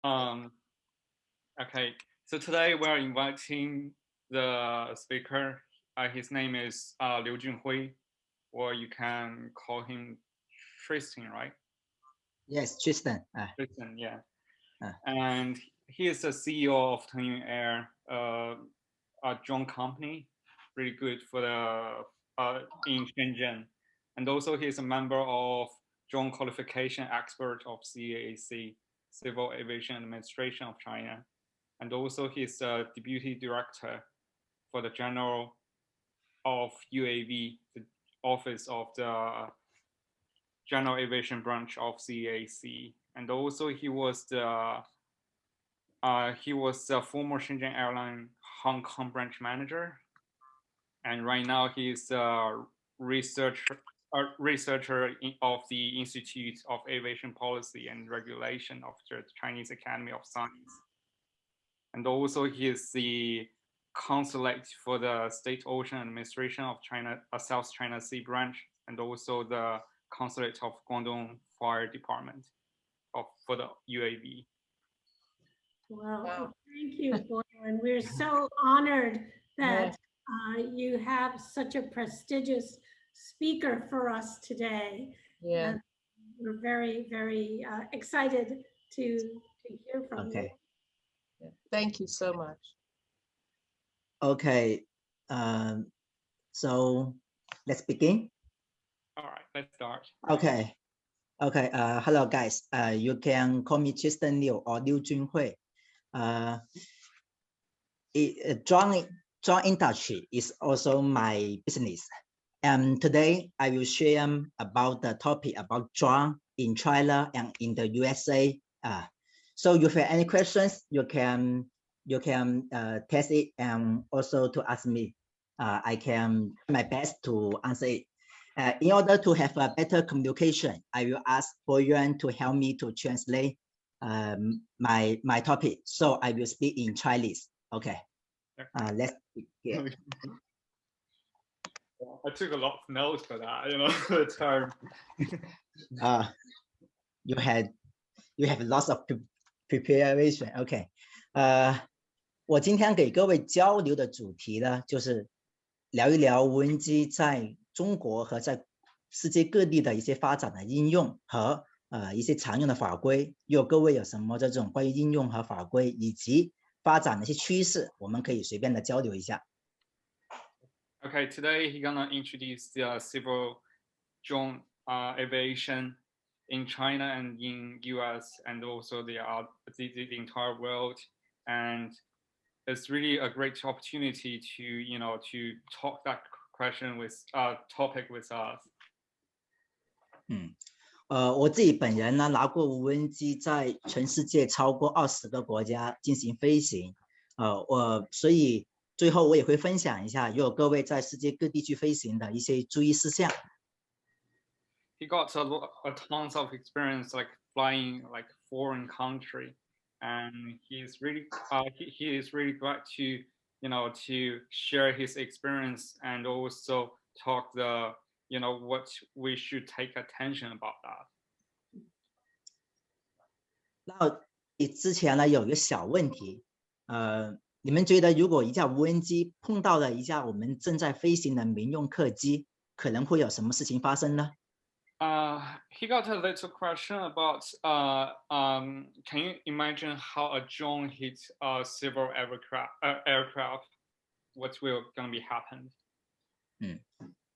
Um, okay, so today we're inviting the speaker. His name is Liu Junhui, or you can call him Tristan, right? Yes, Tristan. Tristan, yeah. Uh, And he is the CEO of Tengyun Air, a drone company, really good for the in Shenzhen. And also he is a member of drone qualification expert of CAAC, Civil Aviation Administration of China. And also he's a deputy director for the General of UAV, the Office of the General Aviation Branch of CAAC. And also he was the former Shenzhen Airline Hong Kong branch manager, and right now he's a researcher of the Institute of Aviation Policy and Regulation of the Chinese Academy of Science, and also he is the consulate for the State Ocean Administration of China, South China Sea branch, and also the consulate of Guangdong Fire Department for the UAV. Well, thank you, Boyuan. We're so honored that you have such a prestigious speaker for us today. Yeah. We're very, very excited to hear from you. Yeah. Thank you so much. Okay, so let's begin. All right, let's start. Okay, hello guys. You can call me Tristan Liu or Liu Junhui. Drone industry is also my business. And today I will share about the topic about drone in China and in the USA. So if you have any questions, you can test it and also to ask me. I can do my best to answer it. In order to have a better communication, I will ask Boyuan to help me to translate my topic. So I will speak in Chinese. Okay. Let's begin. I took a lot of notes for that, the term. You have lots of preparation. Okay. 我今天给各位交流的主题呢，就是聊一聊无人机在中国和在世界各地的一些发展的应用和一些常用的法规。如果各位有什么这种关于应用和法规以及发展的一些趋势，我们可以随便的交流一下。Okay, today he's gonna introduce the civil drone aviation in China and in US and also the entire world, and it's really a great opportunity to talk that question with topic with us. 我自己本人呢拿过无人机在全世界超过20个国家进行飞行，所以最后我也会分享一下，如果各位在世界各地去飞行的一些注意事项。He got a tons of experience like flying like foreign country, and he is really glad to to share his experience and also talk the what we should take attention about that. 那之前呢有一个小问题，你们觉得如果一架无人机碰到了一架我们正在飞行的民用客机，可能会有什么事情发生呢？ He got a little question about can you imagine how a drone hits a civil aircraft? What will gonna be happen?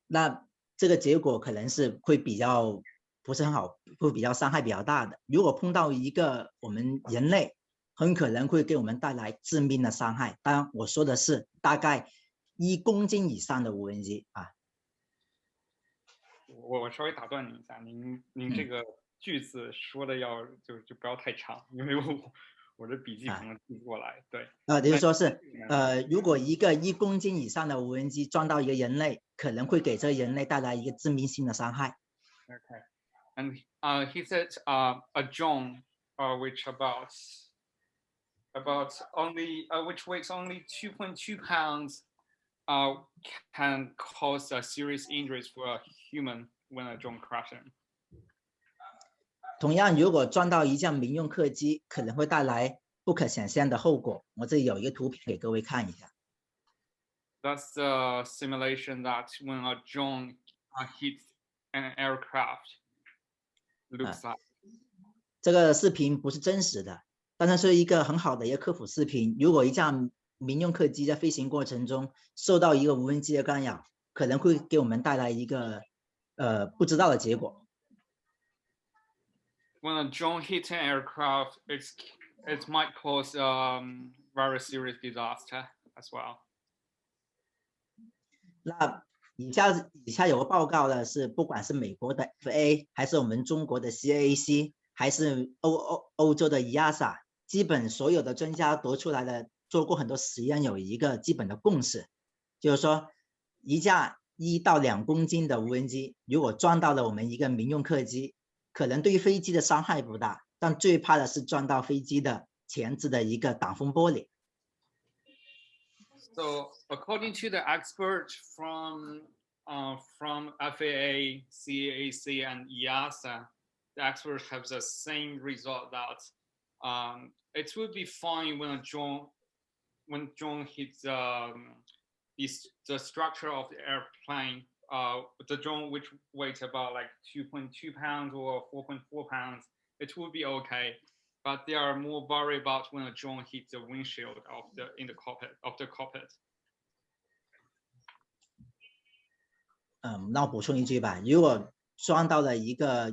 那这个结果可能是会比较不是很好，会比较伤害比较大的。如果碰到一个我们人类，很可能会给我们带来致命的伤害。当然，我说的是大概1公斤以上的无人机啊。我稍微打断您一下，您这个句子说的就不要太长，因为我的笔记可能记不过来。对，就是说是如果一个1公斤以上的无人机撞到一个人类，可能会给这人类带来一个致命性的伤害。Okay, and he said a drone which which weighs only 2.2 pounds can cause serious injuries for a human when a drone crashes. 同样，如果撞到一架民用客机，可能会带来不可想象的后果。我这里有一个图片给各位看一下。That's the simulation that when a drone hits an aircraft looks like. 这个视频不是真实的，但是是一个很好的一个科普视频。如果一架民用客机在飞行过程中受到一个无人机的干扰，可能会给我们带来一个不知道的结果。When a drone hits an aircraft, it might cause very serious disaster as well. 那以下有个报告的是，不管是美国的 FA， 还是我们中国的 CAAC， 还是欧洲的 EASA， 基本所有的专家得出来的，做过很多实验，有一个基本的共识，就是说一架1到2公斤的无人机，如果撞到了我们一个民用客机，可能对于飞机的伤害不大，但最怕的是撞到飞机的前置的一个挡风玻璃。So according to the experts from FAA, CAAC, and EASA, the experts have the same result that it would be fine when drone hits the structure of the airplane. The drone which weighs about like 2.2 pounds or 4.4 pounds, it would be okay. But they are more worried about when a drone hits the windshield of the cockpit. 那我补充一句吧，如果撞到了一个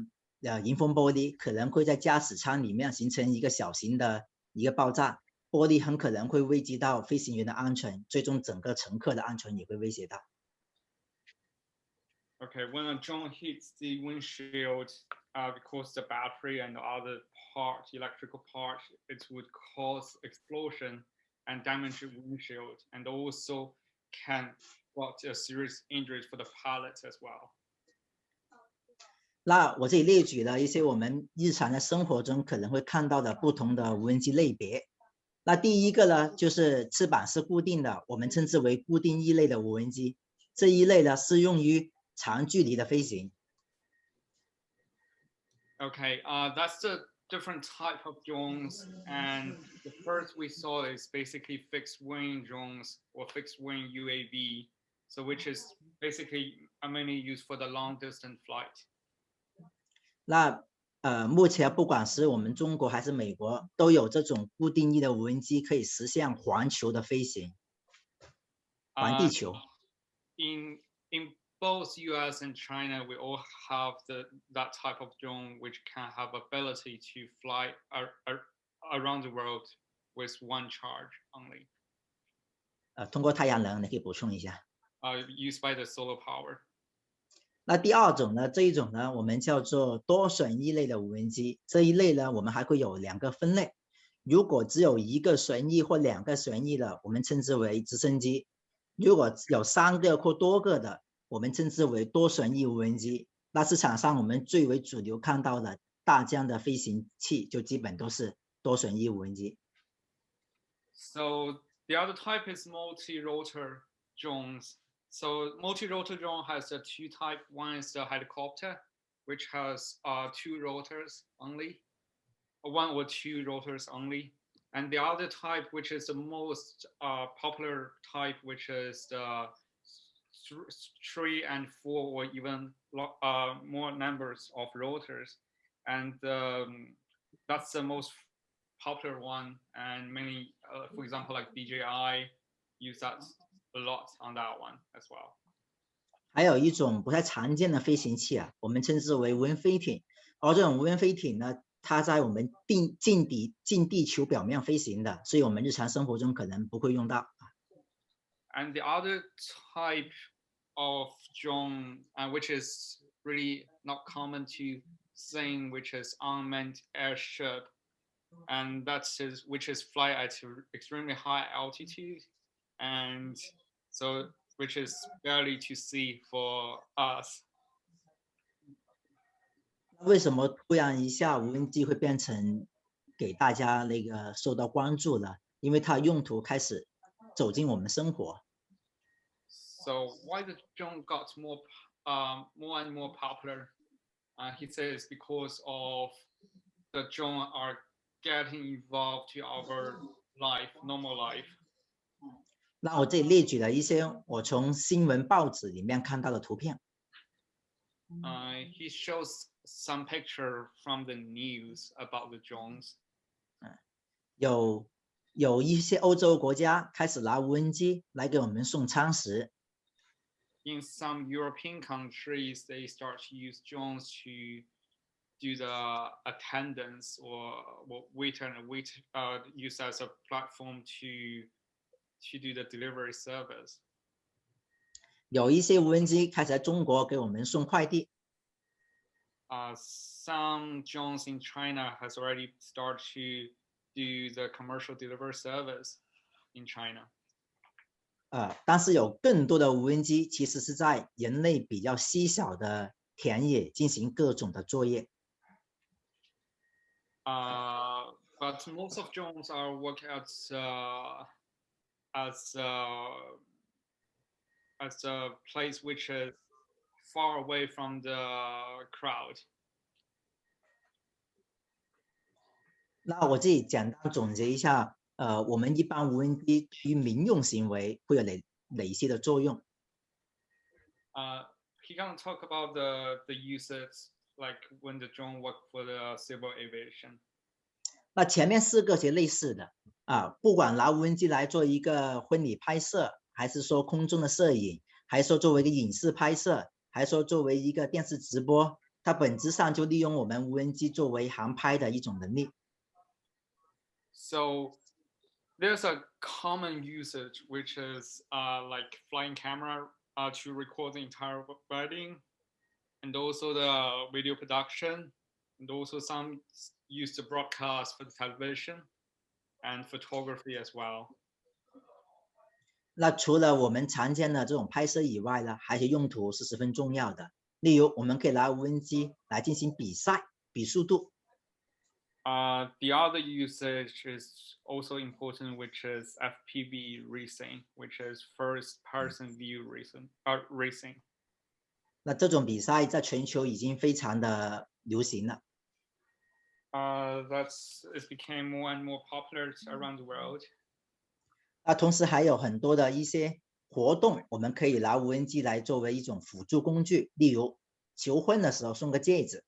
迎风玻璃，可能会在驾驶舱里面形成一个小型的一个爆炸，玻璃很可能会危及到飞行员的安全，最终整个乘客的安全也会威胁到。Okay, when a drone hits the windshield, because the battery and the other electrical part, it would cause explosion and damage the windshield, and also can cause a serious injuries for the pilot as well. 那我这里列举了一些我们日常的生活中可能会看到的不同的无人机类别。那第一个呢，就是翅膀是固定的，我们称之为固定翼类的无人机。这一类呢，适用于长距离的飞行。Okay, that's the different type of drones, and the first we saw is basically fixed wing drones or fixed wing UAV, so which is basically mainly used for the long distance flight. 那目前不管是我们中国还是美国，都有这种固定翼的无人机可以实现环球的飞行，环地球。In both US and China, we all have that type of drone which can have ability to fly around the world with one charge only. 通过太阳能，你可以补充一下。Used by the solar power. 那第二种呢，这一种呢，我们叫做多旋翼类的无人机。这一类呢，我们还会有2个分类。如果只有1个旋翼或2个旋翼的，我们称之为直升机；如果有3个或多个的，我们称之为多旋翼无人机。那市场上我们最为主流看到的大疆的飞行器，就基本都是多旋翼无人机。So the other type is multi-rotor drones. So multi-rotor drone has 2 types. One is the helicopter, which has 2 rotors only, 1 or 2 rotors only. And the other type, which is the most popular type, which is the 3 and 4 or even more numbers of rotors. And that's the most popular one. And many, for example, like DJI use that a lot on that one as well. 还有一种不太常见的飞行器啊，我们称之为无人飞艇。而这种无人飞艇呢，它在我们近地球表面飞行的，所以我们日常生活中可能不会用到。And the other type of drone, which is really not common to seeing, which is unmanned airship, and which is fly at extremely high altitude, and so which is barely to see for us. 为什么突然一下无人机会变成给大家那个受到关注呢？因为它用途开始走进我们生活。So why the drone got more and more popular He says because of the drone are getting involved to our life, normal life. 那我这里列举了一些我从新闻报纸里面看到的图片。He shows some picture from the news about the drones. 有一些欧洲国家开始拿无人机来给我们送餐食。In some European countries, they start to use drones to do the attendance or waiter and use as a platform to do the delivery service. 有一些无人机开始在中国给我们送快递。Some drones in China has already started to do the commercial delivery service in China. 但是有更多的无人机其实是在人类比较稀少的田野进行各种的作业。But most of drones are work as a place which is far away from the crowd. 那我自己简单总结一下，我们一般无人机对于民用行为会有哪些的作用？ He can talk about the uses like when the drone work for the civil aviation. 那前面4个其实类似的不管拿无人机来做一个婚礼拍摄，还是说空中的摄影，还是说作为一个影视拍摄，还是说作为一个电视直播，它本质上就利用我们无人机作为航拍的一种能力。So there's a common usage which is like flying camera to record the entire wedding, and also the video production, and also some used to broadcast for the television and photography as well. 那除了我们常见的这种拍摄以外呢，还有用途是十分重要的。例如，我们可以拿无人机来进行比赛，比速度。The other usage is also important, which is FPV racing, which is first-person view racing. 那这种比赛在全球已经非常的流行了。It became more and more popular around the world. 那同时还有很多的一些活动，我们可以拿无人机来作为一种辅助工具，例如求婚的时候送个戒指。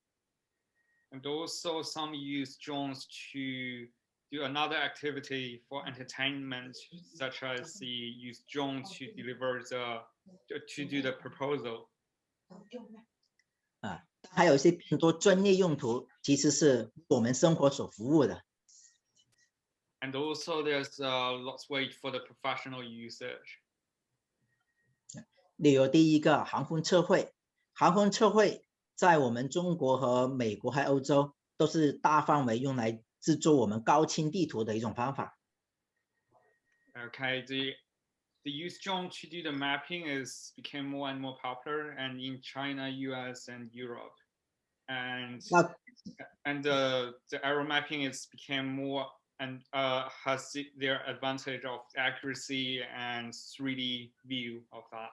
And also some use drones to do another activity for entertainment, such as use drones to do the proposal. 还有一些更多专业用途，其实是我们生活所服务的。And also there's lots way for the professional usage. 例如第一个航空测绘，航空测绘在我们中国和美国还有欧洲都是大范围用来制作我们高清地图的一种方法。Okay, the use drone to do the mapping became more and more popular, and in China, US, and Europe, and the aero mapping became more and has their advantage of accuracy and 3D view of that.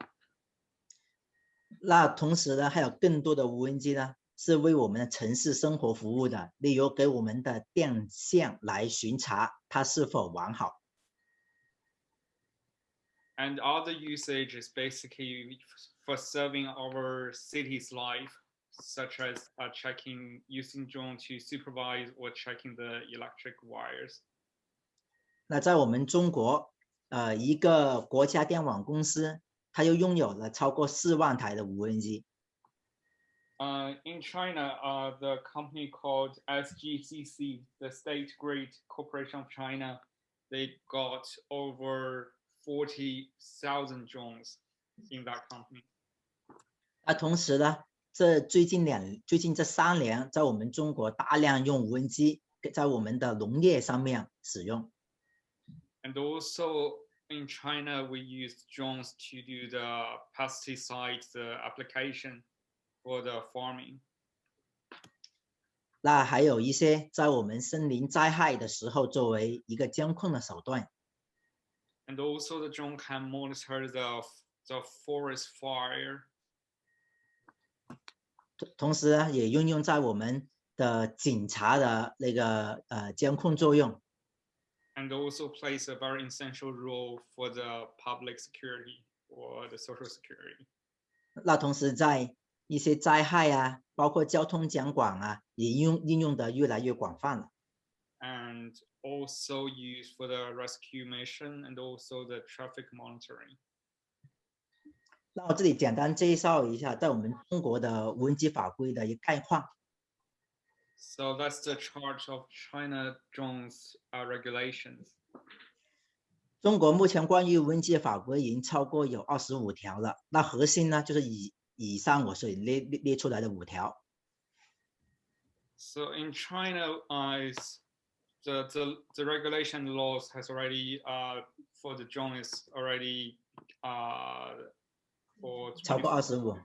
那同时呢，还有更多的无人机呢，是为我们的城市生活服务的，例如给我们的电线来巡查它是否完好。And other usage is basically for serving our city's life, such as using drone to supervise or checking the electric wires. 那在我们中国，一个国家电网公司，它又拥有了超过4万台的无人机。In China, the company called SGCC, the State Grid Corporation of China, they got over 40,000 drones in that company. 那同时呢，最近这3年，在我们中国大量用无人机在我们的农业上面使用。And also in China, we use drones to do the pesticides application for the farming. 那还有一些在我们森林灾害的时候，作为一个监控的手段。And also the drone can monitor the forest fire. 同时呢也运用在我们的警察的那个监控作用。And also plays a very essential role for the public security or the social security. 那同时在一些灾害啊，包括交通监管啊，也应用的越来越广泛了。And also used for the rescue mission and also the traffic monitoring. 那我这里简单介绍一下在我们中国的无人机法规的一个概况。So that's the chart of China drones regulations. 中国目前关于无人机的法规已经超过有25条了。那核心呢，就是以上我所列出来的5条。So in China, the regulation laws has already for the drone is already for 超过25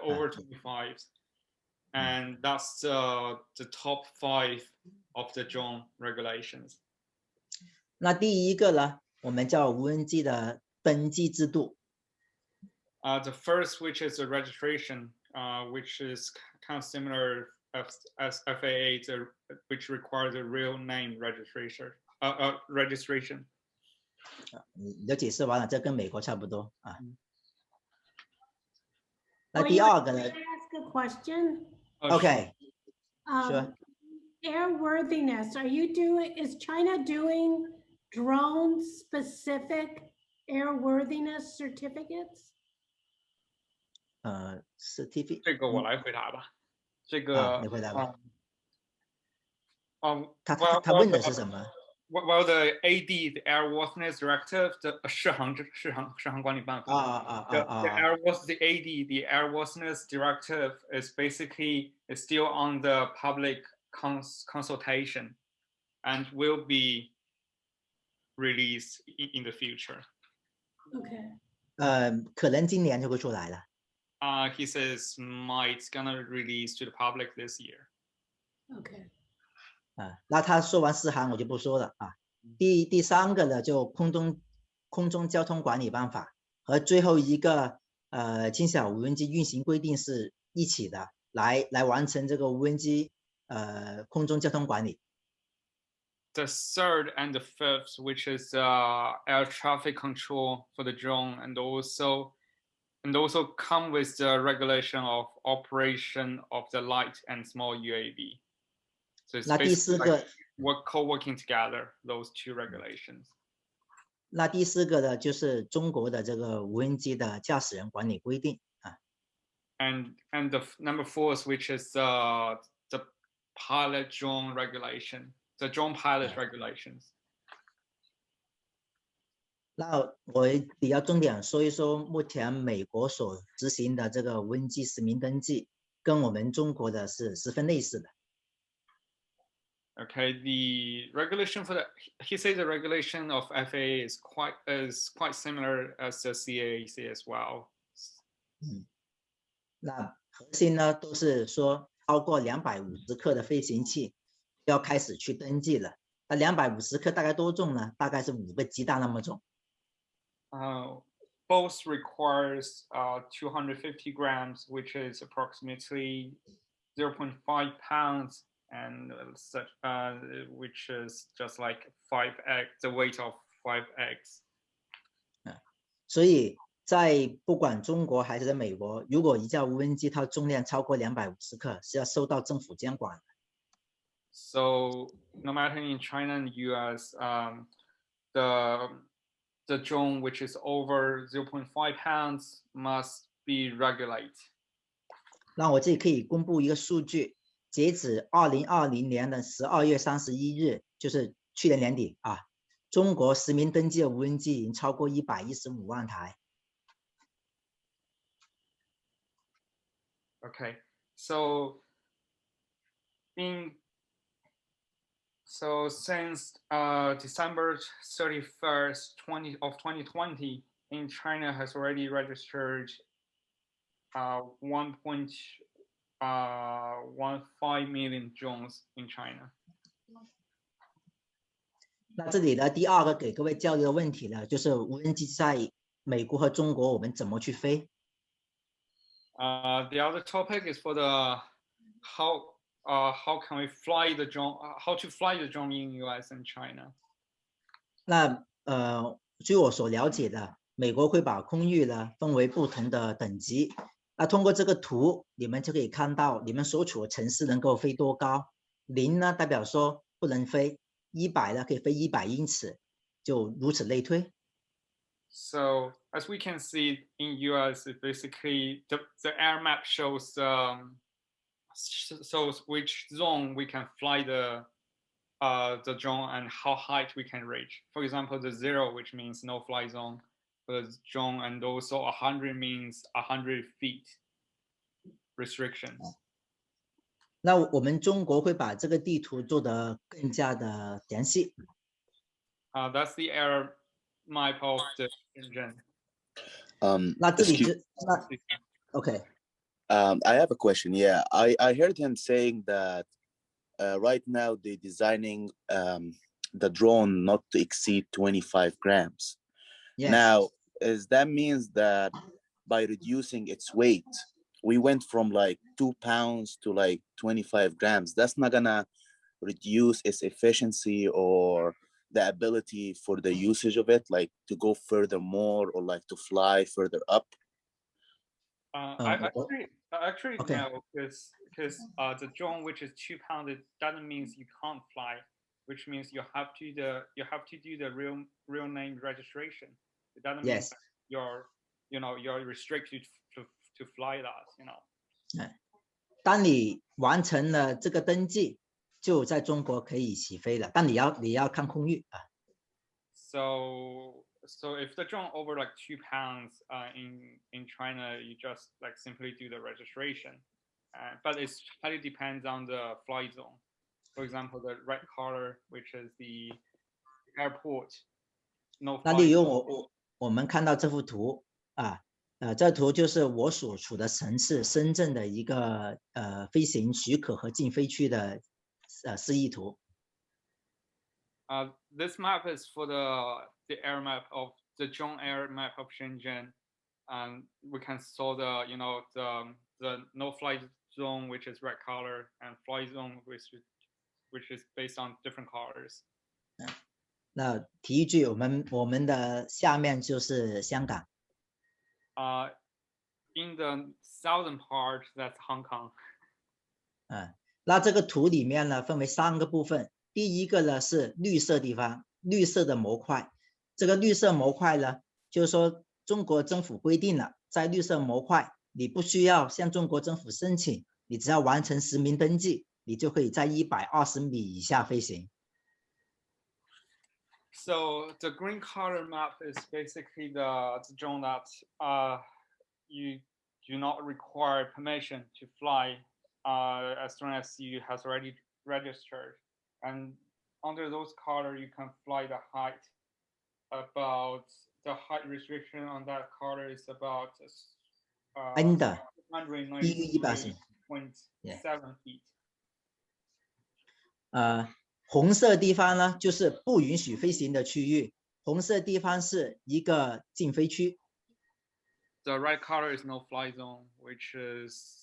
over 25, and that's the top 5 of the drone regulations. 那第一个呢，我们叫无人机的登记制度。The first, which is the registration, which is kind of similar as FAA, which requires a real name registration. Registration. 你都解释完了，这跟美国差不多啊。那 Boyuan, 第二个呢 can I ask a question?？OK， Um, Airworthiness, is China doing drone specific airworthiness certificates? certificate 这个我来回答吧。这个你回答吧。他 well, 问的是什么？ Well, the AD, the Airworthiness Directive, the 适航管理办法。The Airworthiness Directive is basically still on the public consultation and will be released in the future. Okay. 可能今年就会出来了。He says might gonna release to the public this year. Okay. 那他说完适航我就不说了啊。第三个呢，就空中交通管理办法和最后一个轻小无人机运行规定是一起的，来完成这个无人机空中交通管理。The third and the fifth, which is air traffic control for the drone, and also come with the regulation of operation of the light and small UAV. So it's 那第四个 like co-working together those two regulations. 那第四个呢，就是中国的这个无人机的驾驶人管理规定啊。And the number 4, which is the pilot drone regulation, the drone pilot regulations. 那我比较重点说一说目前美国所执行的这个无人机实名登记，跟我们中国的是十分类似的。Okay, the regulation for he says the regulation of FAA is quite similar as the CAAC as well. 那核心呢都是说超过250克的飞行器要开始去登记了。那250克大概多重呢？大概是5个鸡蛋那么重。Both requires 250 grams, which is approximately 0.5 pounds. And such, which is just like 5x, the weight of 5 eggs. 所以在不管中国还是在美国，如果一架无人机它重量超过250克，是要受到政府监管的。So no matter in China and US, the drone which is over 0.5 pounds must be regulated. 那我这里可以公布一个数据。截止2020年的12月31日，就是去年年底啊，中国实名登记的无人机已经超过115万台。Okay, so since December 31st, 2020, in China has already registered 1.15 million drones in China. 那这里的第二个给各位交流的问题呢，就是无人机在美国和中国我们怎么去飞 The other topic is for the how can we fly the drone? How to fly the drone in U.S. and China? 那据我所了解的，美国会把空域呢分为不同的等级。那通过这个图，你们就可以看到你们所处的城市能够飞多高。0呢代表说不能飞，100呢可以飞100英尺，就如此类推。So as we can see in US, it basically the air map shows which zone we can fly the drone and how high we can reach. For example, the 0, which means no fly zone for the drone, and also 100 means 100 feet restrictions. 那我们中国会把这个地图做得更加的详细。That's the air map of the engine. 那这里就OK. I have a question. Yeah, I heard him saying that right now they're designing the drone not to exceed 25 grams. Yes. Now, that means that by reducing its weight, we went from like 2 pounds to like 25 grams. That's not gonna reduce its efficiency or the ability for the usage of it, like to go further more or like to fly further up. Actually okay. no, because the drone which is 2 pounds, it doesn't mean you can't fly, which means you have to do the real name registration. It doesn't mean you're restricted to fly that, you know. 当你完成了这个登记，就在中国可以起飞了，但你要看空域啊。So if the drone over like 2 pounds in China, you just like simply do the registration, but it highly depends on the flight zone. For example, the red color, which is the airport, no flight. 那例如我们看到这幅图啊，这图就是我所处的城市深圳的一个飞行许可和禁飞区的示意图。This map is for the air map of the drone air map of Shenzhen, and we can saw the no flight zone, which is red color, and flight zone which is based on different colors. 那提一句，我们的下面就是香港。In the southern part, that's Hong Kong. 那这个图里面呢，分为3个部分。第一个呢是绿色地方，绿色的模块。这个绿色模块呢，就是说中国政府规定了，在绿色模块，你不需要向中国政府申请，你只要完成实名登记，你就可以在120米以下飞行。So the green color map is basically the drone that you do not require permission to fly as soon as you has already registered, and under those color you can fly the height. About the height restriction on that color is about 190.7 feet. 红色地方呢，就是不允许飞行的区域。红色地方是一个禁飞区。The red color is no fly zone, which is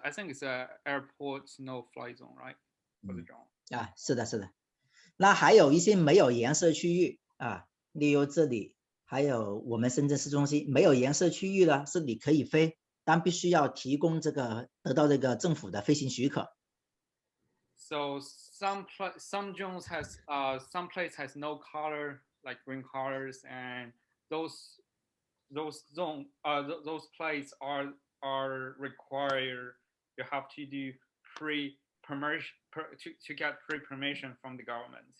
I think it's a airport no fly zone, right? For the drone. 是的，是的。那还有一些没有颜色区域啊，例如这里，还有我们深圳市中心没有颜色区域呢，是你可以飞，但必须要提供得到这个政府的飞行许可。So some drones has some place has no color like green colors, and those places are required. You have to do to get pre-permission from the government.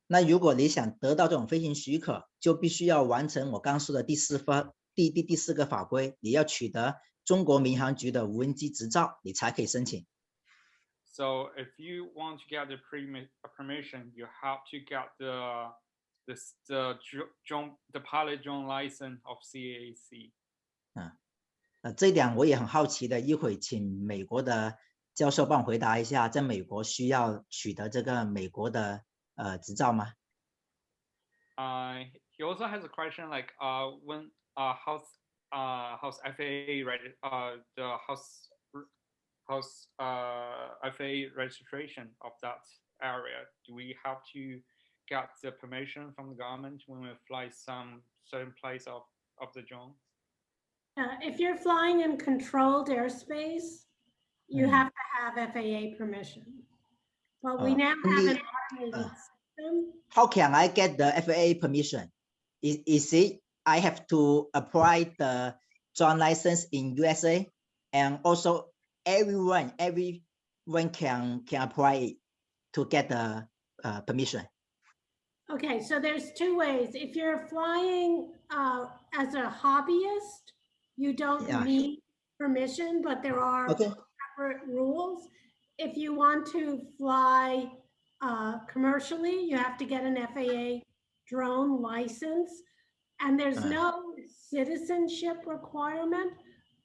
那如果你想得到这种飞行许可，就必须要完成我刚说的第4个法规，你要取得中国民航局的无人机执照，你才可以申请。So if you want to get the permission, you have to get the pilot drone license of CAAC. 这一点我也很好奇的，一会请美国的教授帮我回答一下，在美国需要取得这个美国的执照吗？ He also has a question like when how how's FAA how's FAA registration of that area? Do we have to get the permission from the government when we fly some certain place of the drone? If you're flying in controlled airspace, you have to have FAA permission. But we now have an automated system. How can I get the FAA permission? Is it I have to apply the drone license in USA, and also everyone can apply it to get the permission? Okay, so there's two ways. If you're flying as a hobbyist, you don't need permission, but there are separate rules. If you want to fly commercially, you have to get an FAA drone license, and there's no citizenship requirement,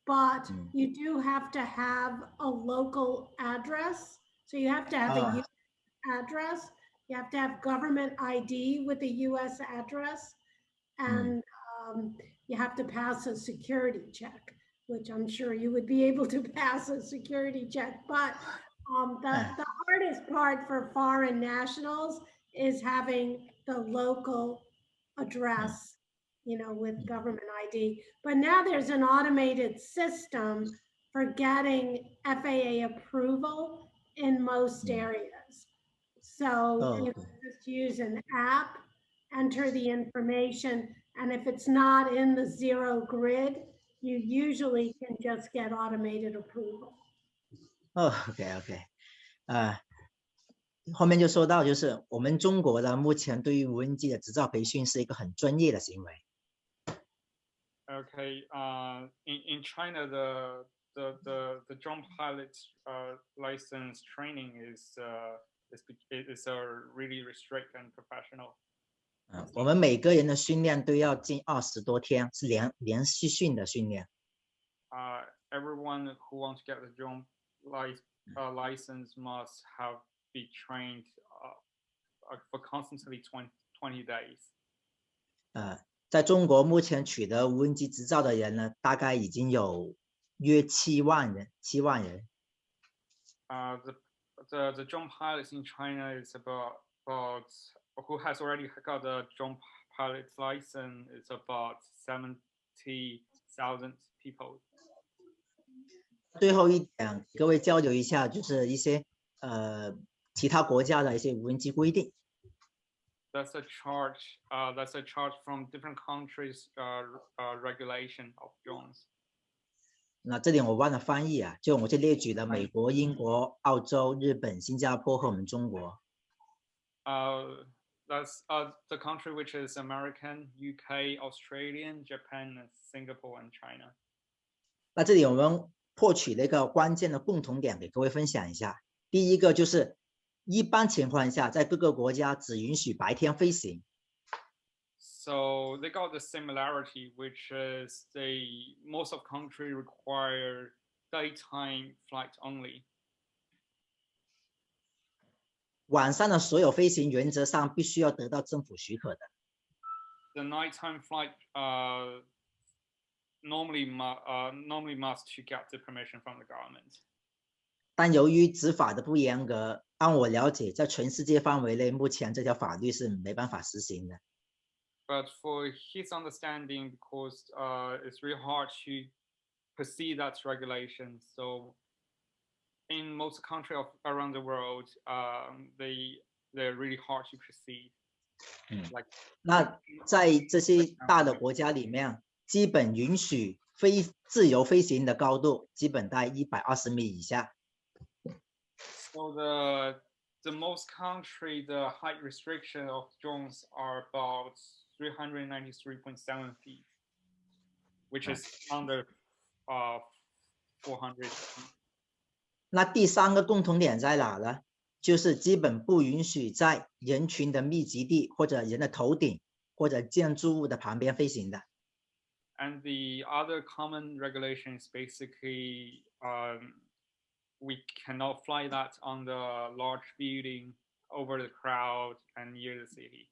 but you do have to have a local address. So you have to have a US address. You have to have government ID with a US address, and you have to pass a security check, which I'm sure you would be able to pass a security check. But the hardest part for foreign nationals is having the local address, with government ID. But now there's an automated system for getting FAA approval in most areas. So you can just use an app, enter the information, and if it's not in the zero grid, you usually can just get automated approval. OK，后面就说到，就是我们中国的目前对于无人机的执照培训是一个很专业的行为。Okay, in China, the drone pilot license training is really strict and professional. 我们每个人的训练都要近20多天，是连续训的训练。Everyone who wants to get the drone license must be trained for constantly 20 days. 在中国目前取得无人机执照的人呢，大概已经有约7万人。The drone pilots in China is about who has already got the drone pilot's license is about 70,000 people. 最后一点，各位交流一下，就是一些其他国家的一些无人机规定。That's a charge from different countries' regulation of drones. 那这点我忘了翻译啊，就我就列举了美国、英国、澳洲、日本、新加坡和我们中国。That's the country which is American, UK, Australian, Japan, Singapore, and China. 那这里我们获取了一个关键的共同点，给各位分享一下。第一个就是一般情况下，在各个国家只允许白天飞行。So they got the similarity, which is most of country require daytime flight only. 晚上的所有飞行原则上必须要得到政府许可的。The nighttime flight normally must to get the permission from the government. 但由于执法的不严格，按我了解，在全世界范围内，目前这条法律是没办法实行的。But for his understanding, because it's really hard to perceive that regulation, so in most countries around the world, they're really hard to perceive. 那在这些大的国家里面，基本允许自由飞行的高度，基本在120米以下。So the most country, the height restriction of drones are about 393.7 feet, which is under 400 feet. 那第三个共同点在哪呢？就是基本不允许在人群的密集地或者人的头顶或者建筑物的旁边飞行的。And the other common regulation is basically we cannot fly that on the large building, over the crowd, and near the city.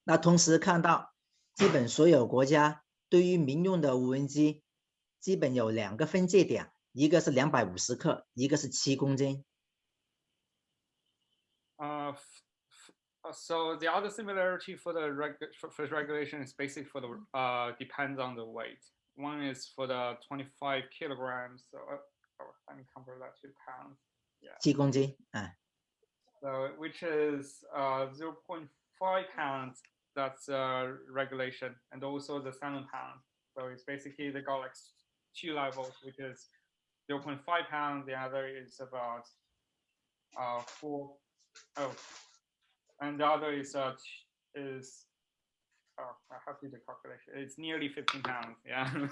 那同时看到，基本所有国家对于民用的无人机，基本有2个分界点，一个是250克，一个是7公斤。So the other similarity for the regulation is basically for the depends on the weight. One is for the 25 kilograms. So let me convert that to pounds. Yeah. 7公斤，So which is 0.5 pounds. That's regulation, and also the 7 pounds. So it's basically they got like 2 levels, which is 0.5 pounds. The other is about 4. Oh. And the other is I have to do the calculation. It's nearly 15 pounds. Yeah.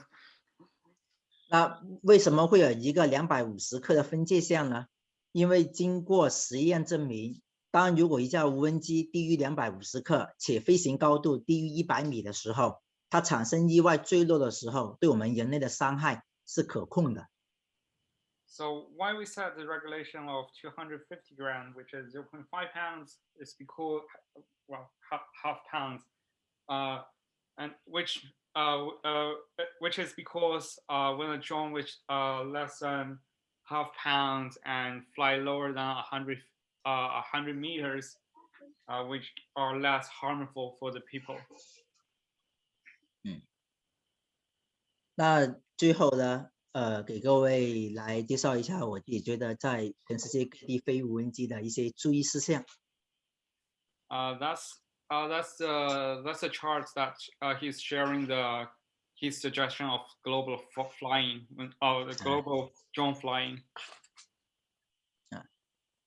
那为什么会有一个250克的分界项呢？因为经过实验证明，如果一架无人机低于250克，且飞行高度低于100米的时候，它产生意外坠落的时候，对我们人类的伤害是可控的。So why we set the regulation of 250 grams, which is 0.5 pounds, is because, well, half pounds, and which is because when a drone which less than half pounds and fly lower than 100 meters, which are less harmful for the people. 那最后呢，给各位来介绍一下我自己觉得在全世界各地飞无人机的一些注意事项。That's the chart that he's sharing his suggestion of global flying, the global drone flying.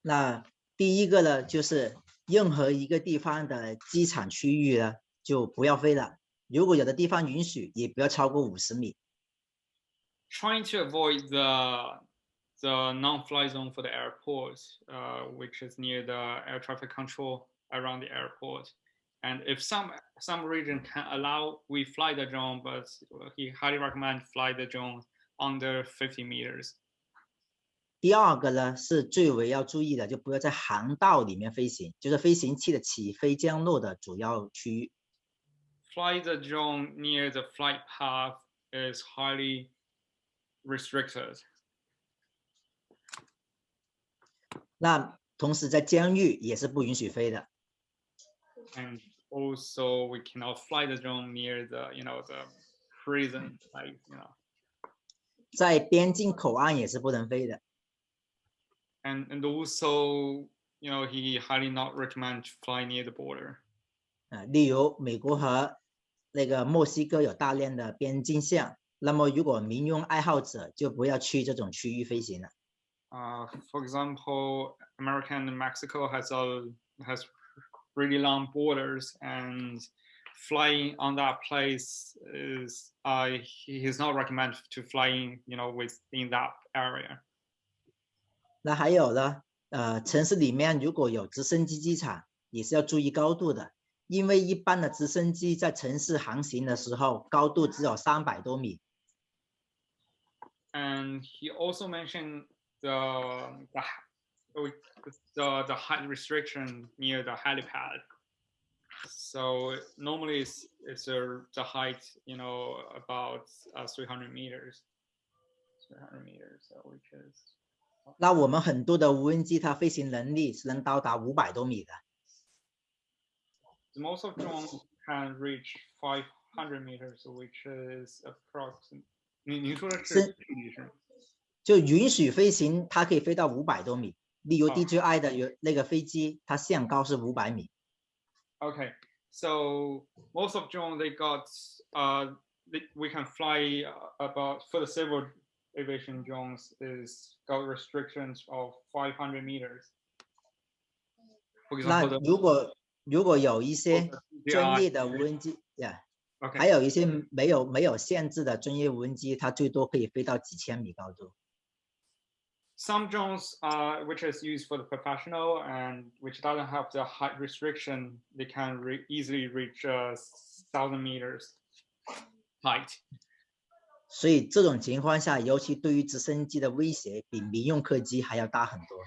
那第一个呢，就是任何一个地方的机场区域呢，就不要飞了。如果有的地方允许，也不要超过50米。Trying to avoid the non-fly zone for the airports, which is near the air traffic control around the airport. And if some region can allow we fly the drone, but he highly recommend fly the drone under 50 meters. 第二个呢，是最为要注意的，就不要在航道里面飞行，就是飞行器的起飞降落的主要区域。Fly the drone near the flight path is highly restricted. 那同时在监狱也是不允许飞的。And also we cannot fly the drone near the the prison, like 在边境口岸也是不能飞的。And also he highly not recommend to fly near the border. 例如美国和那个墨西哥有大量的边境线，那么如果民用爱好者就不要去这种区域飞行了。For example, America and Mexico has really long borders, and flying on that place is he is not recommend to flying within that area. 那还有呢，城市里面如果有直升机机场，也是要注意高度的，因为一般的直升机在城市航行的时候，高度只有300多米。And he also mentioned the height restriction near the helipad. So normally it's the height about 300 meters. 300 meters, so which is. 那我们很多的无人机，它飞行能力是能到达500多米的。Most of drones can reach 500 meters, which is approximately. 您说的是距离是？就允许飞行，它可以飞到500多米。例如 DJI 的那个飞机，它限高是500米。Okay, so most of drones they got we can fly about for the civil aviation drones is got restrictions of 500 meters. 那如果有一些专业的无人机还有一些没有限制的专业无人机，它最多可以飞到几千米高度。Some drones, which is used for the professional and which doesn't have the height restriction, they can easily reach 1,000 meters height. 所以这种情况下，尤其对于直升机的威胁，比民用客机还要大很多。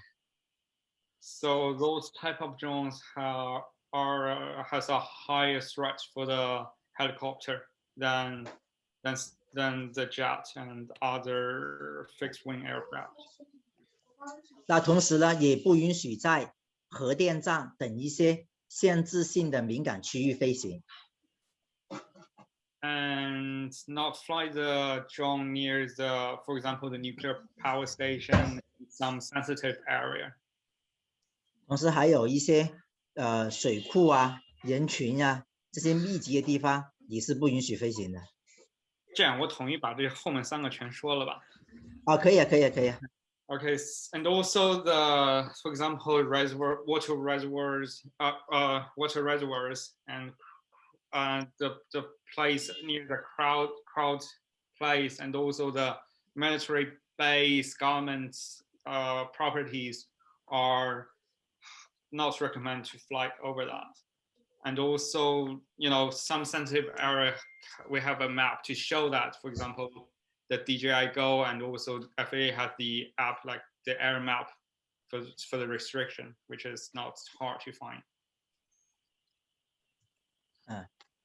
So those type of drones has a higher threat for the helicopter than than the jet and other fixed wing aircraft. 那同时呢，也不允许在核电站等一些限制性的敏感区域飞行。And not fly the drone near the, for example, the nuclear power station, some sensitive area. 同时还有一些水库啊、人群啊这些密集的地方也是不允许飞行的。这样我统一把这后面3个全说了吧。哦，可以啊，可以啊，可以啊。Okay, and also the, for example, water reservoirs, and the place near the crowd place, and also the military base government properties are not recommended to fly over that. And also, you know, some sensitive area, we have a map to show that, for example, the DJI Go, and also FAA has the app like the air map for the restriction, which is not hard to find.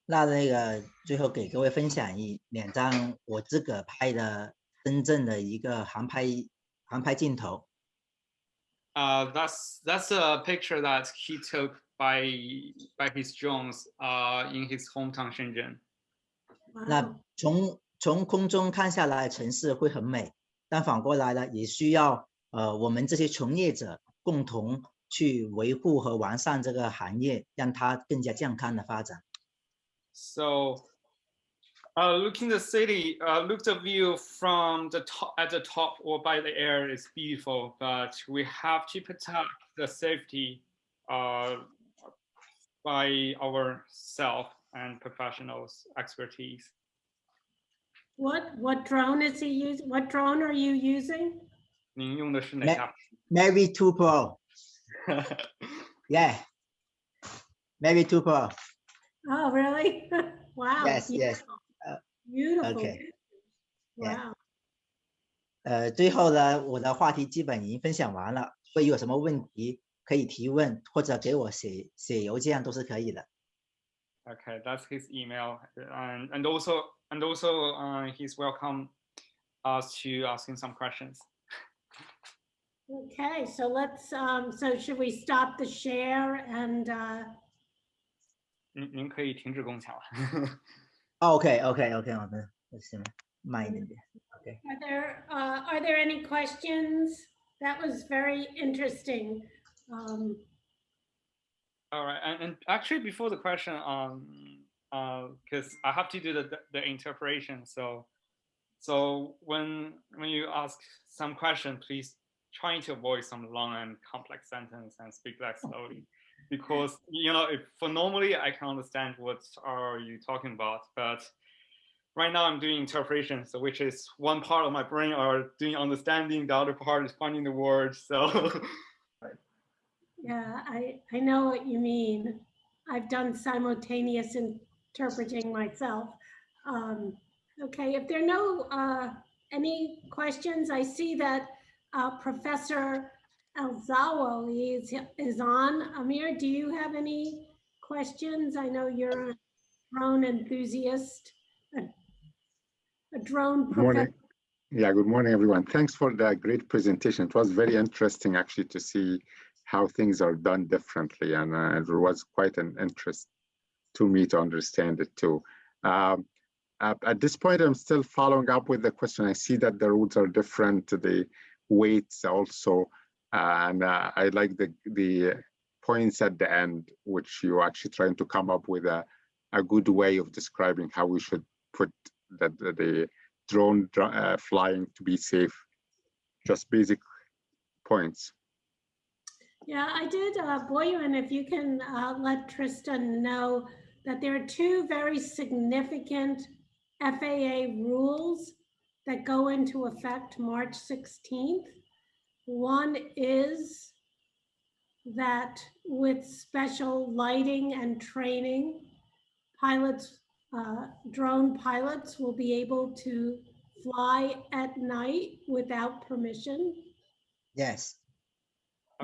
那个最后给各位分享2张我自个拍的真正的一个航拍镜头。That's a picture that he took by his drones in his hometown Shenzhen. 那从空中看下来，城市会很美，但反过来呢，也需要我们这些从业者共同去维护和完善这个行业，让它更加健康的发展。So, looking the city, look the view from the top, at the top or by the air is beautiful, but we have to protect the safety by ourselves and professionals' expertise. What drone is he using? What drone are you using? 您用的是哪家？Mavic 2 Pro. Yeah. Mavic 2 Pro. Oh, really? Wow. Yes, beautiful. yes. Beautiful. Okay. Wow. 最后呢，我的话题基本已经分享完了，所以有什么问题可以提问，或者给我写邮件都是可以的。Okay, that's his email, and also he's welcome us to ask him some questions. Okay, so let's so should we stop the share and 您可以停止共享了。OK，好的，行，慢一点点。OK。Are there any questions? That was very interesting. All right, and actually before the question, because I have to do the interpretation, so when you ask some question, please try to avoid some long and complex sentence and speak that slowly, because you know if for normally I can understand what are you talking about, but right now I'm doing interpretation, so which is one part of my brain are doing understanding, the other part is finding the words, so. Yeah, I know what you mean. I've done simultaneous interpreting myself. Okay, if there are no any questions, I see that Professor Alzawa is on. Amir, do you have any questions? I know you're a drone enthusiast, a drone professor. Morning. Yeah, good morning, everyone. Thanks for the great presentation. It was very interesting, actually, to see how things are done differently, and it was quite an interest to me to understand it too. At this point, I'm still following up with the question. I see that the rules are different, the weights also, and I like the points at the end, which you're actually trying to come up with a good way of describing how we should put the drone flying to be safe. Just basic points. Yeah, I did, Boyuan, if you can let Tristan know that there are 2 very significant FAA rules that go into effect March 16th. One is that with special lighting and training, pilots, drone pilots will be able to fly at night without permission. Yes.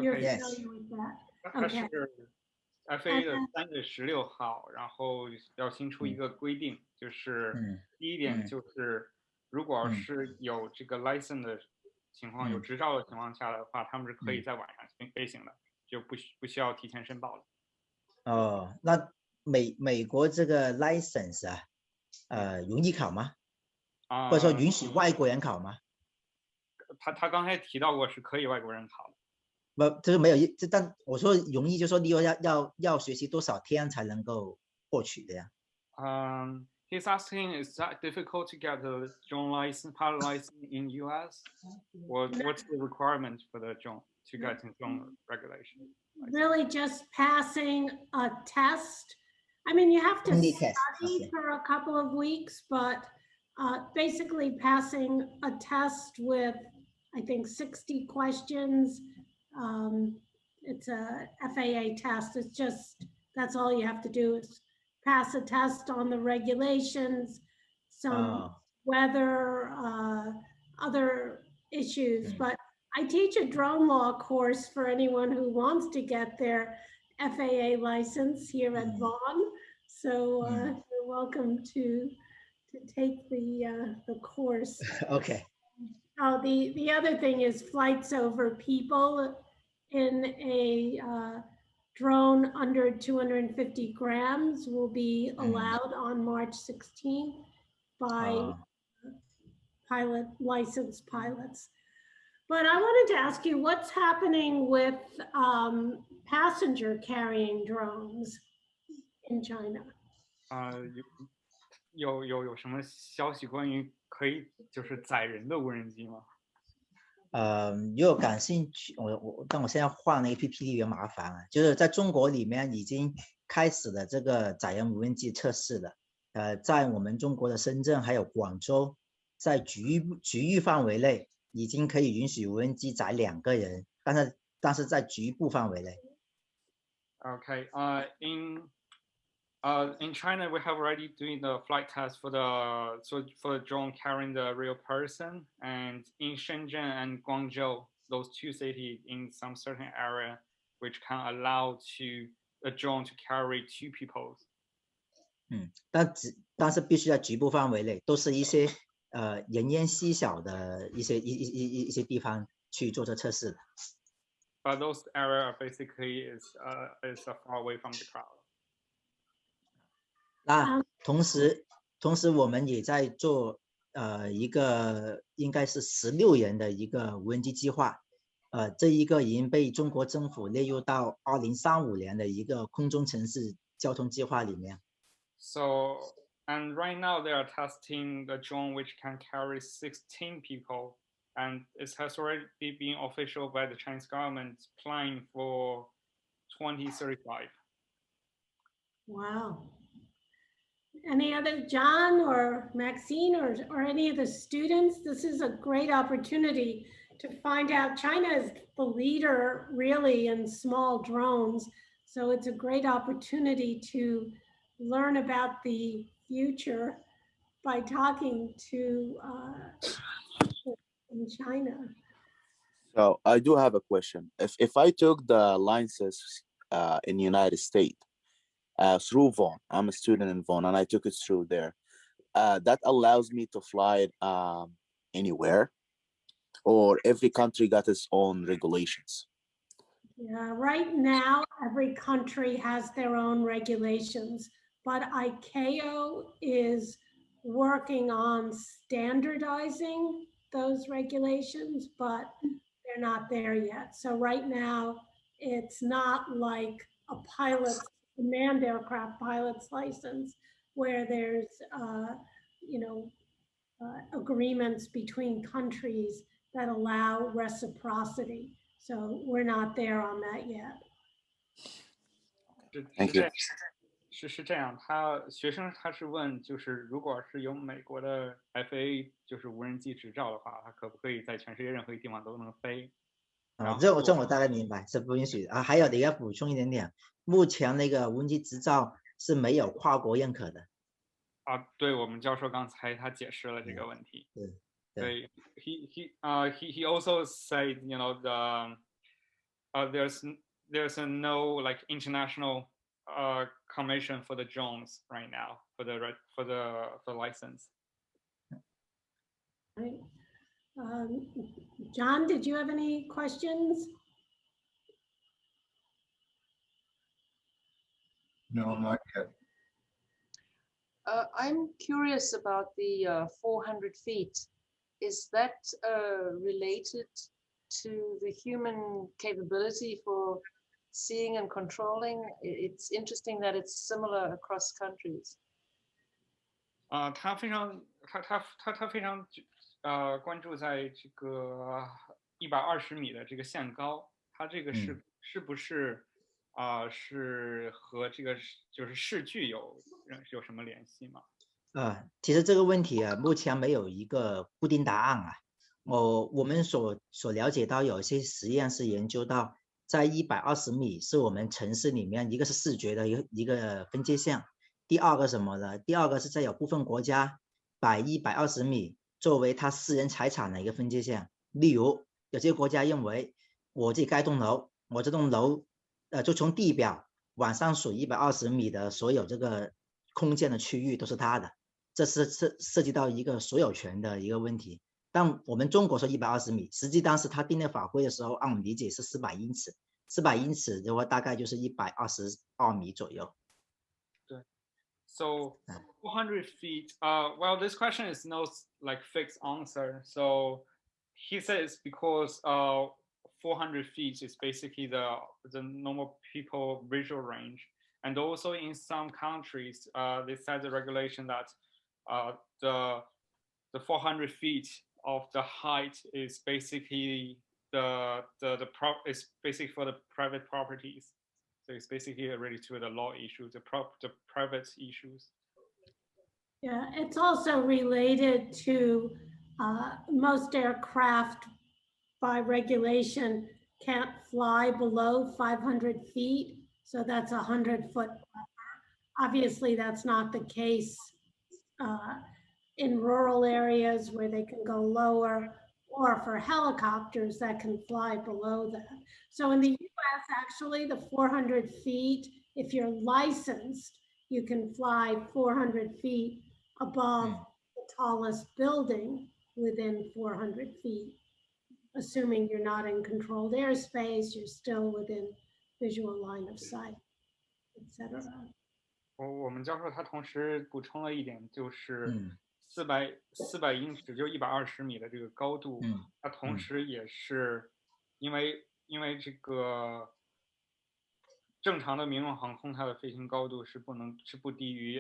You're Okay. familiar with that? 它是 FAA 的3月16号，然后要新出一个规定，就是第一点就是，如果是有这个 license 的情况，有执照的情况下的话，他们是可以在晚上飞行的，就不需要提前申报的。哦，那美国这个 license 容易考吗？或者说允许外国人考吗？他刚才提到过是可以外国人考的。不，就是没有但我说容易，就说你要学习多少天才能够获取的呀？He's asking, is that difficult to get the drone license, pilot license in US? What's the requirement for the drone to get in drone regulation? Really, just passing a test. I mean, you have to study for a couple of weeks, but basically passing a test with, I think, 60 questions. It's a FAA test. It's just, that's all you have to do is pass a test on the regulations, some weather, other issues. But I teach a drone law course for anyone who wants to get their FAA license here at Vaughn. So you're welcome to take the course. Okay. Oh, the other thing is flights over people in a drone under 250 grams will be allowed on March 16th by licensed pilots. But I wanted to ask you, what's happening with passenger carrying drones in China? 有什么消息关于可以就是载人的无人机吗？如果感兴趣，但我现在画那个 PPT 有点麻烦啊。就是在中国里面已经开始了这个载人无人机测试了。在我们中国的深圳还有广州，在局域范围内已经可以允许无人机载2个人，但是在局部范围内。Okay. In China, we have already doing the flight test for the drone carrying the real person, and in Shenzhen and Guangzhou, those 2 cities in some certain area, which can allow a drone to carry 2 people. 但是必须在局部范围内，都是一些人烟稀少的一些地方去做这测试的。But those area basically is far away from the crowd. 那同时我们也在做一个应该是16人的一个无人机计划，这一个已经被中国政府列入到2035年的一个空中城市交通计划里面。So, and right now they are testing the drone which can carry 16 people, and it has already been official by the Chinese government planning for 2035. Wow. Any other, John or Maxine or any of the students? This is a great opportunity to find out. China is the leader really in small drones. So it's a great opportunity to learn about the future by talking to in China. So I do have a question. If I took the licenses in the United States, through Vaughn, I'm a student in Vaughn, and I took it through there. That allows me to fly anywhere, or every country got its own regulations? Yeah, right now, every country has their own regulations, but ICAO is working on standardizing those regulations, but they're not there yet. So right now, it's not like a pilot's manned aircraft pilot's license where there's, agreements between countries that allow reciprocity. So we're not there on that yet. Thank you. 是这样，学生是问，就是如果是有美国的 FAA 就是无人机执照的话，它可不可以在全世界任何地方都能飞？这我大概明白，是不允许啊。还有你要补充一点点，目前那个无人机执照是没有跨国认可的。对，我们教授刚才他解释了这个问题。对，he also said, there's no like international commission for the drones right now for the license. Right. John, did you have any questions? No, not yet. I'm curious about the 400 feet. Is that related to the human capability for seeing and controlling? It's interesting that it's similar across countries. 他非常关注在这个120米的这个限高，它这个是不是是和这个就是视距有什么联系吗？其实这个问题啊，目前没有一个固定答案啊。我们所了解到，有些实验是研究到，在120米是我们城市里面一个是视觉的一个分界线，第二个什么呢？第二个是在有部分国家把120米作为它私人财产的一个分界线。例如，有些国家认为我自己盖栋楼，我这栋楼就从地表往上数120米的所有这个空间的区域都是它的。这是涉及到一个所有权的一个问题，但我们中国说120米，实际当时他定的法规的时候，按我理解是400英尺，400英尺的话大概就是122米左右。对 ，So 400 feet. Well, this question is no like fixed answer. So he says because 400 feet is basically the normal people visual range, and also in some countries, they set the regulation that the 400 feet of the height is basically is basically for the private properties. So it's basically related to the law issues, the private issues. Yeah, it's also related to most aircraft by regulation can't fly below 500 feet. So that's 100-foot buffer. Obviously, that's not the case in rural areas where they can go lower, or for helicopters that can fly below that. So in the US, actually, the 400 feet, if you're licensed, you can fly 400 feet above the tallest building within 400 feet. Assuming you're not in controlled airspace, you're still within visual line of sight, etc. 我们教授他同时补充了一点，就是400英尺，就120米的这个高度，它同时也是因为这个正常的民用航空它的飞行高度是不低于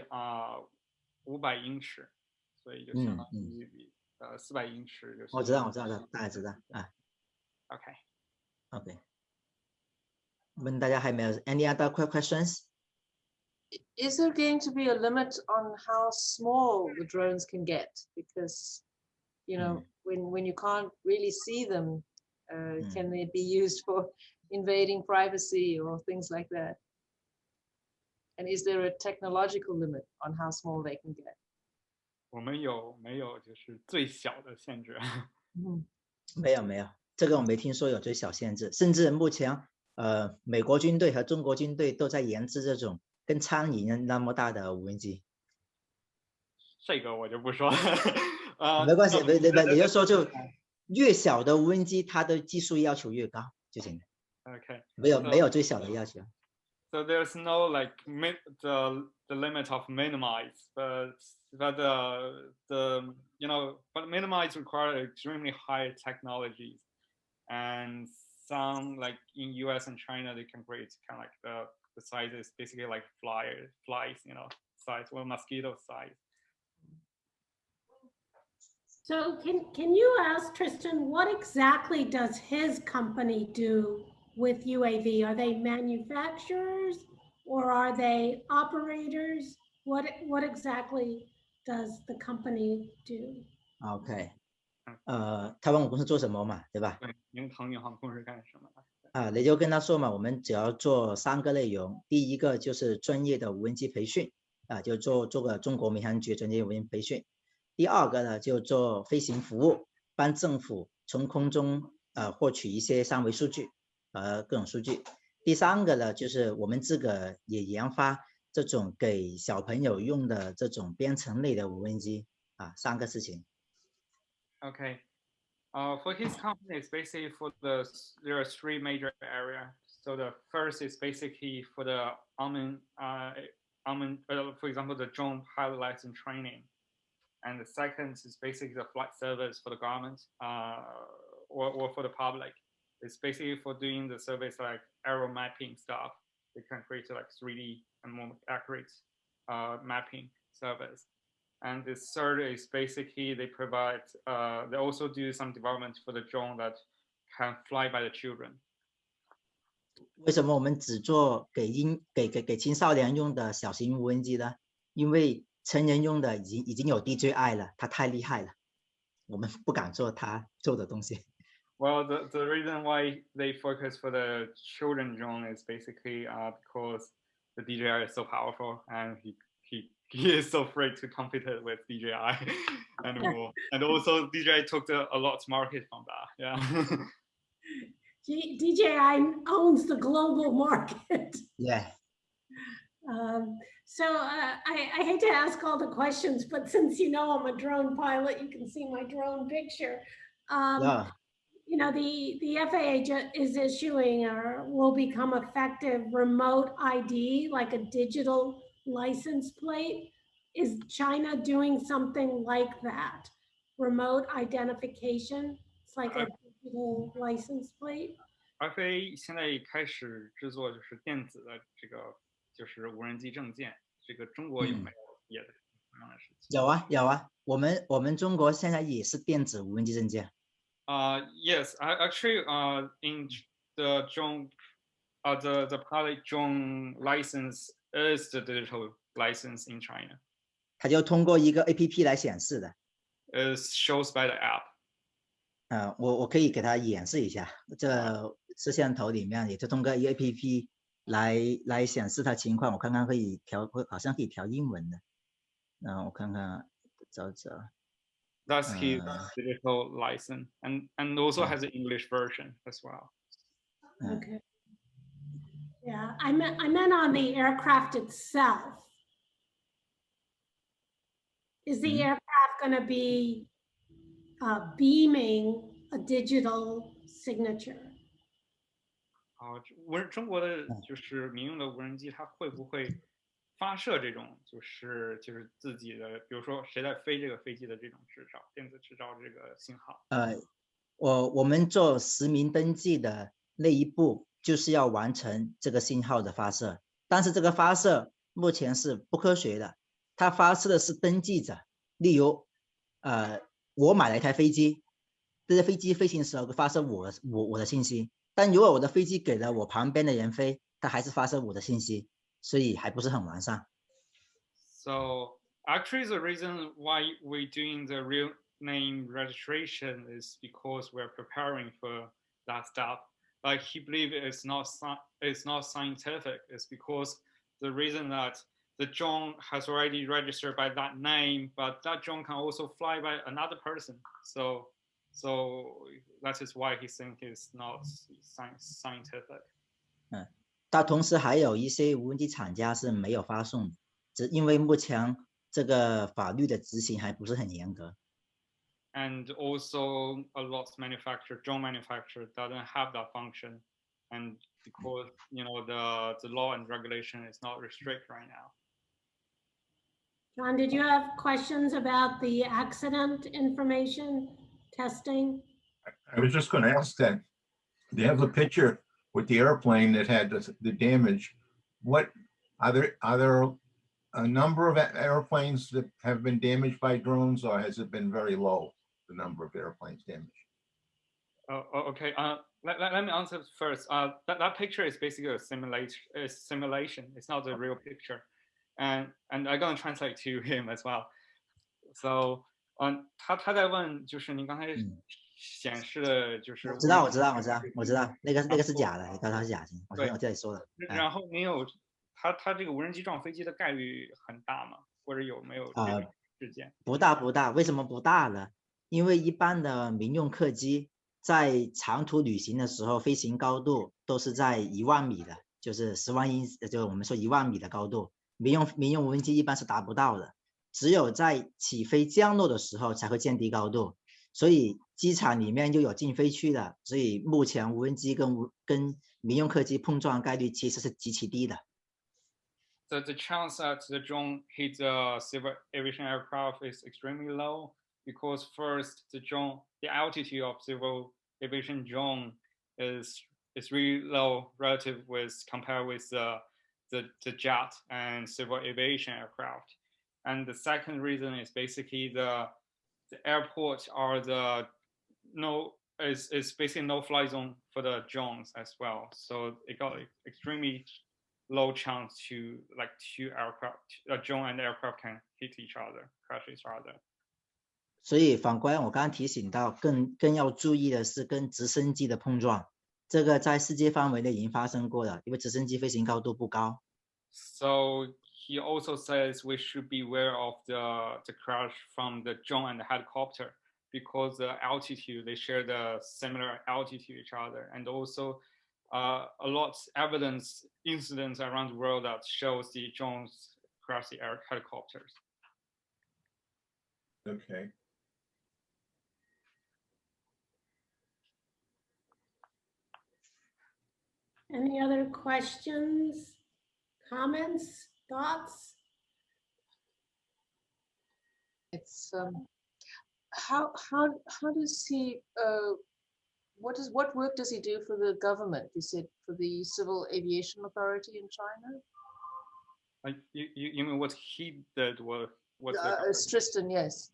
500英尺，所以就相当于400英尺就是。我知道，大家知道啊。OK。问大家还没有 any other questions? Is there going to be a limit on how small the drones can get? Because, you know, when you can't really see them, can they be used for invading privacy or things like that? And is there a technological limit on how small they can get? 我们没有就是最小的限制？没有，这个我没听说有最小限制，甚至目前美国军队和中国军队都在研制这种跟苍蝇那么大的无人机。这个我就不说了。没关系，也就是说，就越小的无人机，它的技术要求越高就行了。OK， 没有最小的要求。So there's no like the limit of minimize, but the you know, but minimize require extremely high technologies, and some like in US and China they can create kind of like the size is basically like flies, you know, size or mosquito size. So can you ask Tristan, what exactly does his company do with UAV? Are they manufacturers or are they operators? What exactly does the company do? OK， 他问我公司做什么嘛，对吧？对，您腾讯航空是干什么的？你就跟他说嘛，我们只要做3个内容，第一个就是专业的无人机培训，就做个中国民航局专业无人培训。第二个呢，就做飞行服务，帮政府从空中获取一些3维数据各种数据。第三个呢，就是我们自个也研发这种给小朋友用的这种编程类的无人机啊，3个事情。Okay. For his company, it's basically there are 3 major areas. So the first is basically for the for example, the drone pilot license training. And the second is basically the flight service for the government or for the public. It's basically for doing the service like aero mapping stuff. They can create like 3D and more accurate mapping service. And the third is basically they also do some development for the drone that can fly by the children. 为什么我们只做给青少年用的小型无人机呢？因为成人用的已经有 DJI 了，它太厉害了，我们不敢做它做的东西。Well, the reason why they focus for the children drone is basically because the DJI is so powerful and he is so afraid to compete with DJI anymore. And also DJI took a lot of market from that. Yeah. DJI owns the global market. Yeah. So I hate to ask all the questions, but since you know I'm a drone pilot, you can see my drone picture. Yeah. You know, the FAA is issuing or will become effective remote ID, like a digital license plate. Is China doing something like that? Remote identification? It's like a digital license plate. FAA 现在开始制作就是电子的这个就是无人机证件，这个中国有没有也的同样的事情？有啊有啊，我们中国现在也是电子无人机证件。Yes, actually, in the drone, the pilot drone license is the digital license in China. 它就通过一个 APP 来显示的。Is shows by the app. 我可以给它演示一下，这摄像头里面也就通过一个 APP 来显示它情况，我看看可以调，好像可以调英文的。我看看找。That's his digital license, and also has an English version as well. Okay. Yeah, I meant on the aircraft itself. Is the aircraft going to be beaming a digital signature? 中国的就是民用的无人机，它会不会发射这种就是自己的，比如说谁在飞这个飞机的这种执照，电子执照这个信号？我们做实名登记的那一步，就是要完成这个信号的发射，但是这个发射目前是不科学的，它发射的是登记者，例如我买了一台飞机，这些飞机飞行的时候发射我的信息，但如果我的飞机给了我旁边的人飞，它还是发射我的信息，所以还不是很完善。So actually, the reason why we're doing the real name registration is because we're preparing for that stuff. Like he believes it's not scientific. It's because the reason that the drone has already registered by that name, but that drone can also fly by another person. So that is why he thinks it's not scientific. 但同时还有一些无人机厂家是没有发送的，只因为目前这个法律的执行还不是很严格。And also a lot of drone manufacturer doesn't have that function, and because the law and regulation is not restrict right now. John, did you have questions about the accident information testing? I was just going to ask that. They have a picture with the airplane that had the damage. What are there a number of airplanes that have been damaged by drones, or has it been very low, the number of airplanes damaged? Okay. Let me answer first. That picture is basically a simulation. It's not a real picture, and I'm going to translate to him as well. So, 他在问，就是您刚才显示的，就是我知道，那个是假的，你告诉他是假的，我这里说了。然后您有他这个无人机撞飞机的概率很大吗？或者有没有这种事件？不大，为什么不大呢？因为一般的民用客机在长途旅行的时候，飞行高度都是在1万米的，就是10万英，就我们说1万米的高度，民用无人机一般是达不到的，只有在起飞降落的时候才会降低高度，所以机场里面又有禁飞区的，所以目前无人机跟民用客机碰撞概率其实是极其低的。The chance that the drone hits a civil aviation aircraft is extremely low because first the altitude of civil aviation drone is really low relative compared with the jet and civil aviation aircraft. And the second reason is basically the airport are is basically no fly zone for the drones as well. So it got extremely low chance to two aircraft, a drone and aircraft can hit each other, crash each other. 所以反观我刚刚提醒到，更要注意的是跟直升机的碰撞，这个在世界范围内已经发生过了，因为直升机飞行高度不高。So he also says we should be aware of the crash from the drone and the helicopter because the altitude, they share the similar altitude each other, and also a lot of evidence incidents around the world that shows the drones crash the helicopters. Okay. Any other questions, comments, thoughts? It's how does he what work does he do for the government? You said for the Civil Aviation Authority in China? Like you mean what he did? What Tristan, yes.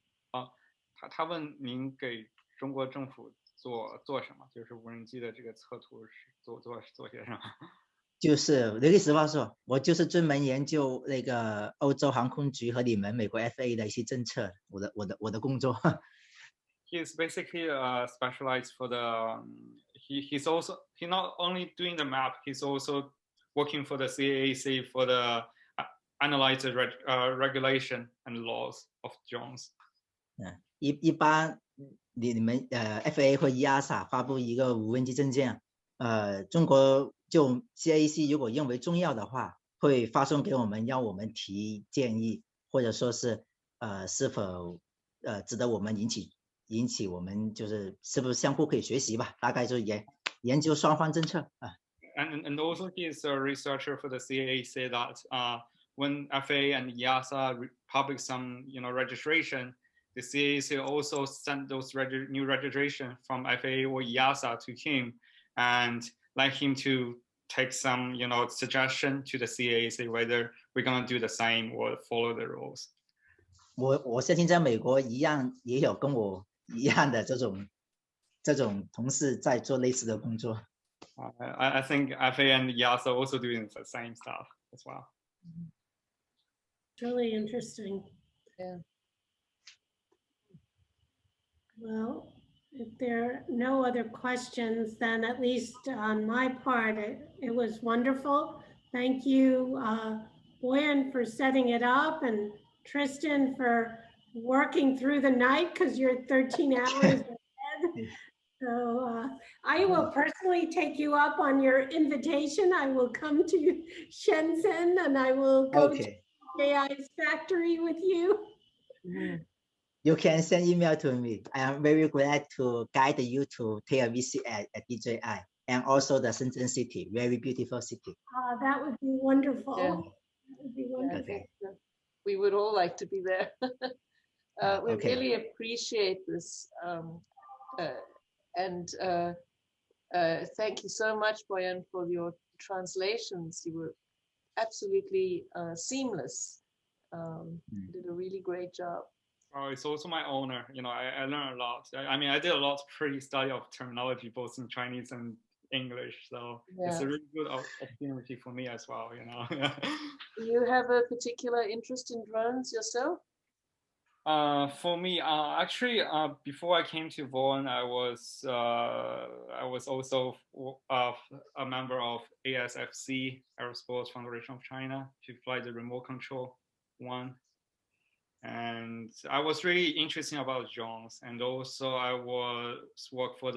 他问您给中国政府做什么？就是无人机的这个测图是做些什么？就是刘律师话说，我就是专门研究那个欧洲航空局和你们美国 FAA 的一些政策，我的工作。He is basically specialized for the. He not only doing the map, he's also working for the CAAC for the analyze the regulation and laws of drones. 一般你们FAA 或 EASA 发布一个无人机证件，中国就 CAAC 如果认为重要的话，会发送给我们，要我们提建议，或者说是是否值得我们引起我们就是是不是相互可以学习吧，大概就是研究双方政策啊。And also he is a researcher for the CAAC that when FAA and EASA publish some registration, the CAAC also sent those new registration from FAA or EASA to him and like him to take some suggestion to the CAAC whether we're gonna do the same or follow the rules. 我相信在美国一样也有跟我一样的这种同事在做类似的工作。I think FAA and EASA also doing the same stuff as well. Really interesting. Yeah. Well, if there are no other questions, then at least on my part, it was wonderful. Thank you, Boyuan, for setting it up, and Tristan for working through the night because you're 13 hours ahead. So I will personally take you up on your invitation. I will come to Shenzhen and I will go to AI's factory with you. You can send email to me. I am very glad to guide you to take a visit at DJI and also the Shenzhen city, very beautiful city. That would be wonderful. Yeah. That would be wonderful. Okay. We would all like to be there. We really appreciate this. And thank you so much, Boyuan, for your translations. You were absolutely seamless. You did a really great job. Oh, it's also my honor. I learned a lot. I mean, I did a lot of pre-study of terminology, both in Chinese and English. So it's a really good opportunity for me as well. Do you have a particular interest in drones yourself? For me, actually, before I came to Vaughn, I was also a member of ASFC, Aerosports Federation of China, to fly the remote control one. And I was really interested about drones, and also I was work for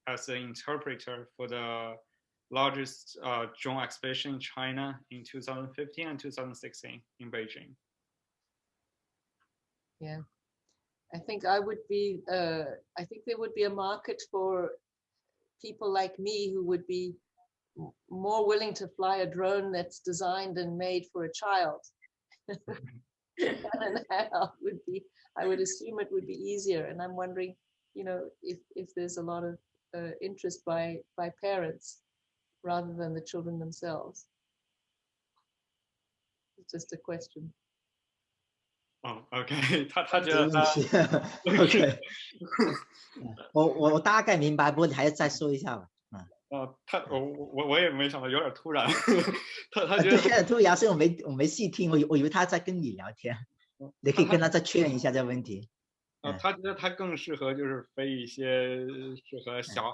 as an interpreter for the largest drone exhibition in China in 2015 and 2016 in Beijing. Yeah, I think I would be. I think there would be a market for people like me who would be more willing to fly a drone that's designed and made for a child. And that would be, I would assume it would be easier. And I'm wondering, you know, if there's a lot of interest by parents rather than the children themselves. It's just a question. Oh, OK， 他觉这个得问题，OK， 我大概明白，不过你还是再说一下吧。我也没想到，有点突然。他觉得有点突然，是我没细听，我以为他在跟你聊天，你可以跟他再确认一下这个问题。他觉得他更适合就是飞一些适合小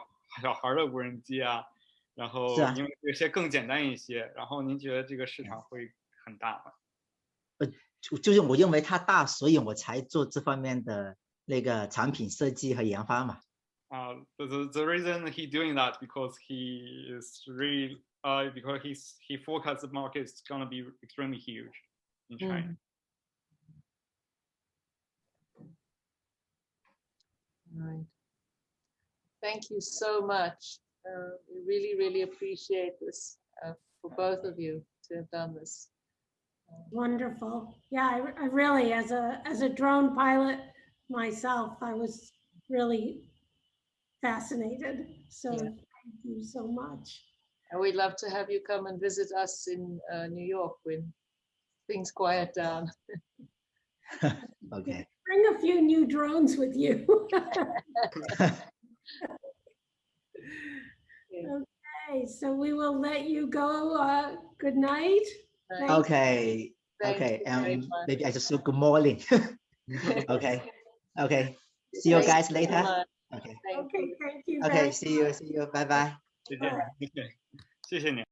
孩的无人机啊，然后因为有些更简单一些，然后您觉得这个市场会很大吗？就是我认为它大，所以我才做这方面的那个产品设计和研发嘛。The reason he doing that because he is really because he forecasts the market is going to be extremely huge in China. Right. Thank you so much. We really appreciate this for both of you to have done this. Wonderful. Yeah, I really, as a drone pilot myself, I was really fascinated. So thank you so much. And we'd love to have you come and visit us in New York when things quiet down. Okay. Bring a few new drones with you. Okay, so we will let you go. Good night. Okay. Okay. Maybe I just say good morning. Okay. Okay. See you guys later. Okay. Okay. Thank you. Okay. See you. Bye bye. 谢谢你。